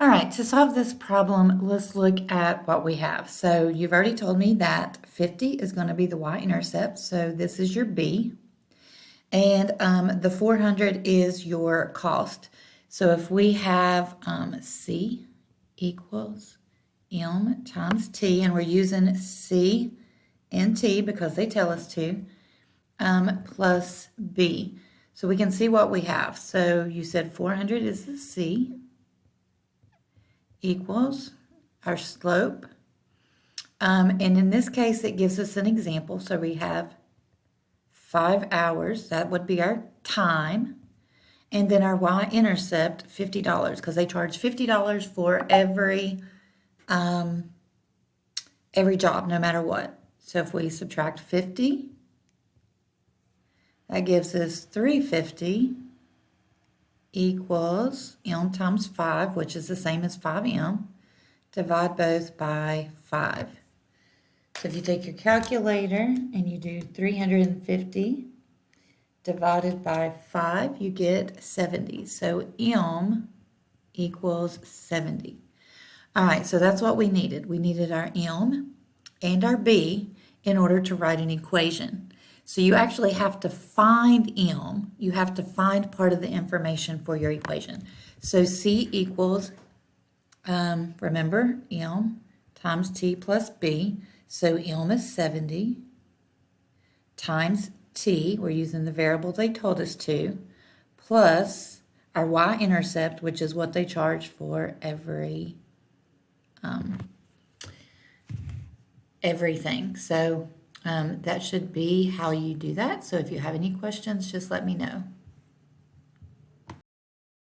All right, to solve this problem, let's look at what we have. So you've already told me that 50 is going to be the y-intercept, so this is your b. And the 400 is your cost. So if we have c equals m times t, and we're using c and t because they tell us to, plus b. So we can see what we have. So you said 400 is the c, equals our slope. And in this case, it gives us an example. So we have 5 hours. That would be our time. And then our y-intercept, $50, because they charge $50 for every job, no matter what. So if we subtract 50, that gives us 350 equals m times 5, which is the same as 5m. Divide both by 5. So if you take your calculator and you do 350 divided by 5, you get 70. So m equals 70. All right, so that's what we needed. We needed our m and our b in order to write an equation. So you actually have to find m. You have to find part of the information for your equation. So c equals, remember, m times t plus b. So m is 70 times t, we're using the variable they told us to, plus our y-intercept, which is what they charge for everything. So that should be how you do that. So if you have any questions, just let me know.